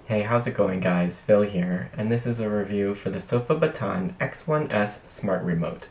Hey, how's it going guys? Phil here, and this is a review for the Sofabaton X1S Smart Remote.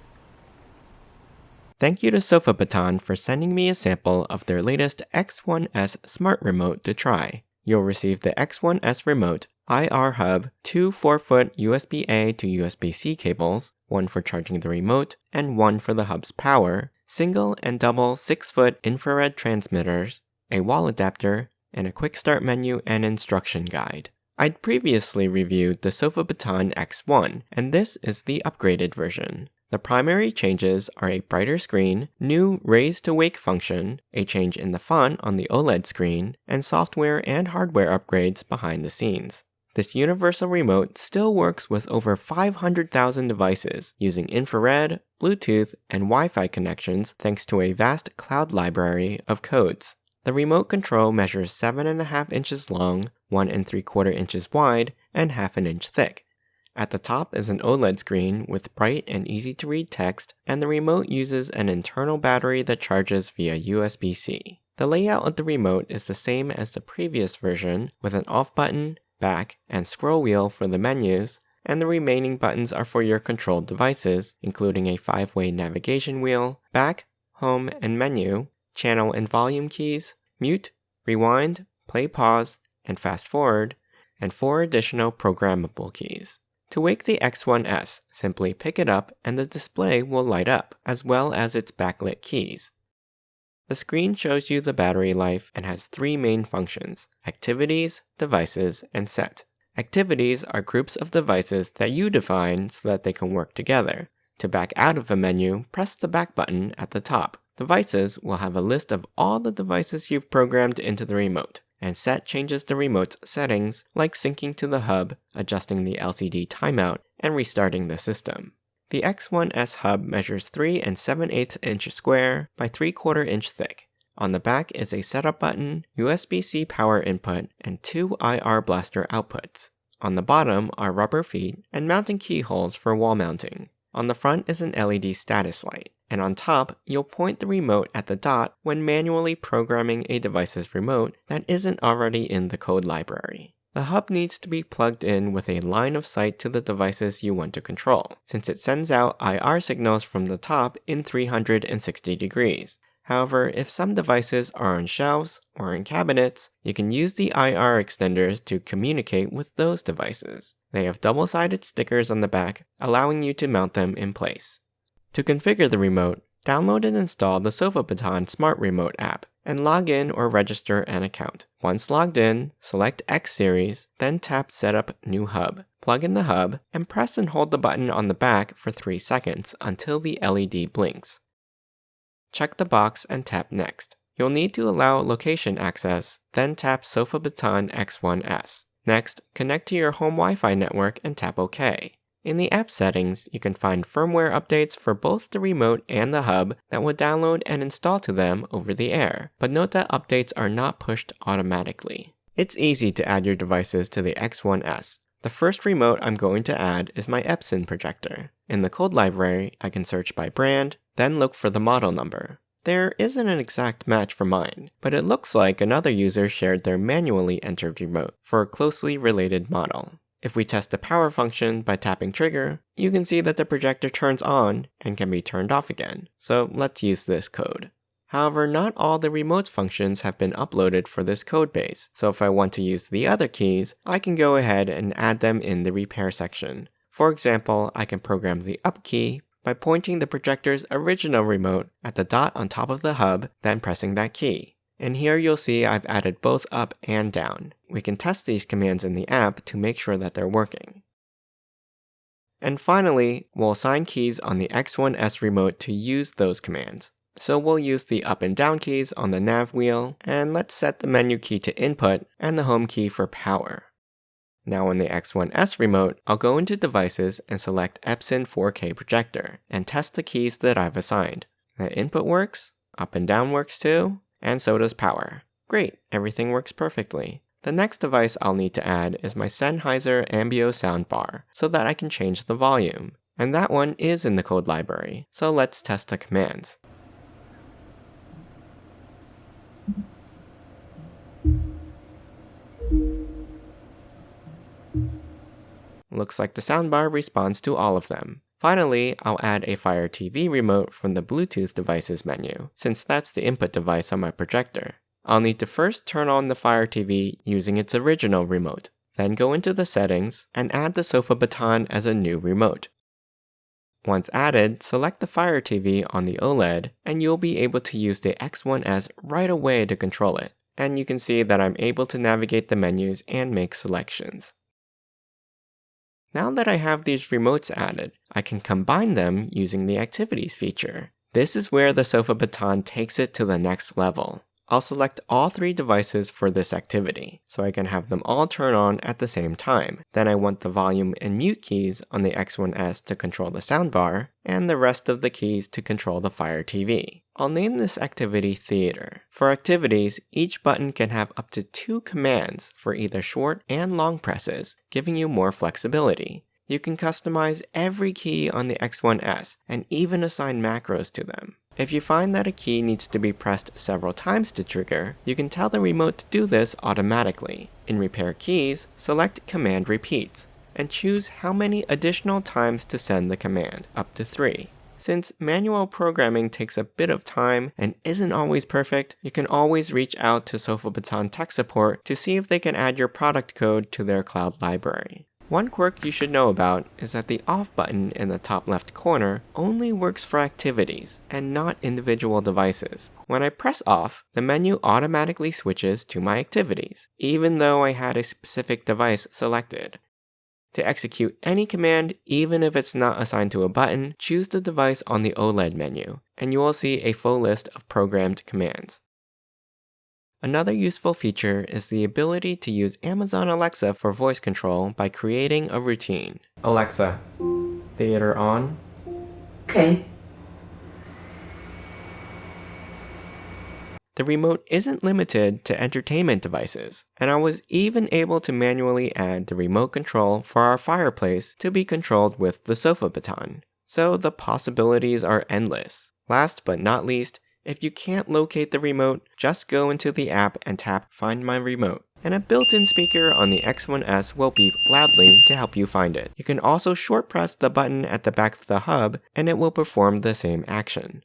Thank you to Sofabaton for sending me a sample of their latest X1S Smart Remote to try. You'll receive the X1S Remote IR hub, two 4-foot USB-A to USB-C cables, one for charging the remote and one for the hub's power, single and double 6-foot infrared transmitters, a wall adapter, and a quick start menu and instruction guide. I'd previously reviewed the Sofabaton X1, and this is the upgraded version. The primary changes are a brighter screen, new raise to wake function, a change in the font on the OLED screen, and software and hardware upgrades behind the scenes. This universal remote still works with over 500,000 devices using infrared, Bluetooth, and Wi-Fi connections thanks to a vast cloud library of codes. The remote control measures 7.5 inches long, 1 3/4 inches wide, and half an inch thick. At the top is an OLED screen with bright and easy to read text, and the remote uses an internal battery that charges via USB-C. The layout of the remote is the same as the previous version, with an off button, back, and scroll wheel for the menus, and the remaining buttons are for your controlled devices, including a 5-way navigation wheel, back, home, and menu, channel and volume keys, mute, rewind, play pause, and fast forward, and 4 additional programmable keys. To wake the X1S, simply pick it up and the display will light up, as well as its backlit keys. The screen shows you the battery life and has 3 main functions: activities, devices, and set. Activities are groups of devices that you define so that they can work together. To back out of a menu, press the back button at the top. Devices will have a list of all the devices you've programmed into the remote, and set changes the remote's settings like syncing to the hub, adjusting the LCD timeout, and restarting the system. The X1S hub measures 3 7/8 inch square by 3/4 inch thick. On the back is a setup button, USB-C power input, and 2 IR blaster outputs. On the bottom are rubber feet and mounting keyholes for wall mounting. On the front is an LED status light, and on top, you'll point the remote at the dot when manually programming a device's remote that isn't already in the code library. The hub needs to be plugged in with a line of sight to the devices you want to control, since it sends out IR signals from the top in 360 degrees. However, if some devices are on shelves or in cabinets, you can use the IR extenders to communicate with those devices. They have double-sided stickers on the back, allowing you to mount them in place. To configure the remote, download and install the Sofabaton Smart Remote app and log in or register an account. Once logged in, select X Series, then tap Setup New Hub. Plug in the hub and press and hold the button on the back for 3 seconds until the LED blinks. Check the box and tap Next. You'll need to allow location access, then tap Sofabaton X1S. Next, connect to your home Wi-Fi network and tap OK. In the app settings, you can find firmware updates for both the remote and the hub that will download and install to them over the air, but note that updates are not pushed automatically. It's easy to add your devices to the X1S. The first remote I'm going to add is my Epson projector. In the code library, I can search by brand, then look for the model number. There isn't an exact match for mine, but it looks like another user shared their manually entered remote for a closely related model. If we test the power function by tapping trigger, you can see that the projector turns on and can be turned off again. So let's use this code. However, not all the remote functions have been uploaded for this code base, so if I want to use the other keys, I can go ahead and add them in the repair section. For example, I can program the up key by pointing the projector's original remote at the dot on top of the hub, then pressing that key. And here you'll see I've added both up and down. We can test these commands in the app to make sure that they're working. And finally, we'll assign keys on the X1S remote to use those commands. So we'll use the up and down keys on the nav wheel, and let's set the menu key to input and the home key for power. Now on the X1S remote, I'll go into Devices and select Epson 4K Projector, and test the keys that I've assigned. The input works, up and down works too, and so does power. Great, everything works perfectly. The next device I'll need to add is my Sennheiser Ambio soundbar, so that I can change the volume. And that one is in the code library, so let's test the commands. Looks like the soundbar responds to all of them. Finally, I'll add a Fire TV remote from the Bluetooth devices menu, since that's the input device on my projector. I'll need to first turn on the Fire TV using its original remote, then go into the settings and add the Sofabaton as a new remote. Once added, select the Fire TV on the OLED and you'll be able to use the X1S right away to control it. And you can see that I'm able to navigate the menus and make selections. Now that I have these remotes added, I can combine them using the Activities feature. This is where the Sofabaton takes it to the next level. I'll select all 3 devices for this activity, so I can have them all turn on at the same time. Then I want the volume and mute keys on the X1S to control the soundbar, and the rest of the keys to control the Fire TV. I'll name this activity Theater. For activities, each button can have up to 2 commands for either short and long presses, giving you more flexibility. You can customize every key on the X1S and even assign macros to them. If you find that a key needs to be pressed several times to trigger, you can tell the remote to do this automatically. In Repair Keys, select Command Repeats, and choose how many additional times to send the command, up to 3. Since manual programming takes a bit of time and isn't always perfect, you can always reach out to Sofabaton tech support to see if they can add your product code to their cloud library. One quirk you should know about is that the off button in the top left corner only works for activities and not individual devices. When I press off, the menu automatically switches to my activities, even though I had a specific device selected. To execute any command, even if it's not assigned to a button, choose the device on the OLED menu, and you will see a full list of programmed commands. Another useful feature is the ability to use Amazon Alexa for voice control by creating a routine. Alexa, theater on. Okay. The remote isn't limited to entertainment devices, and I was even able to manually add the remote control for our fireplace to be controlled with the Sofabaton. So the possibilities are endless. Last but not least, if you can't locate the remote, just go into the app and tap Find My Remote, and a built-in speaker on the X1S will beep loudly to help you find it. You can also short press the button at the back of the hub, and it will perform the same action.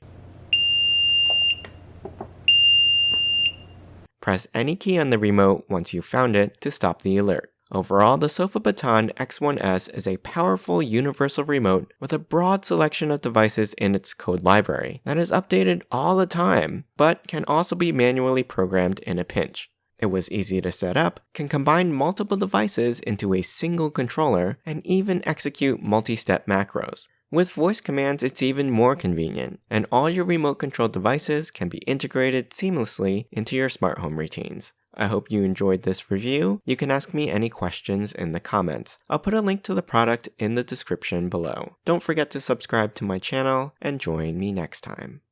Press any key on the remote once you've found it to stop the alert. Overall, the Sofabaton X1S is a powerful universal remote with a broad selection of devices in its code library that is updated all the time, but can also be manually programmed in a pinch. It was easy to set up, can combine multiple devices into a single controller, and even execute multi-step macros. With voice commands, it's even more convenient, and all your remote control devices can be integrated seamlessly into your smart home routines. I hope you enjoyed this review. You can ask me any questions in the comments. I'll put a link to the product in the description below. Don't forget to subscribe to my channel and join me next time.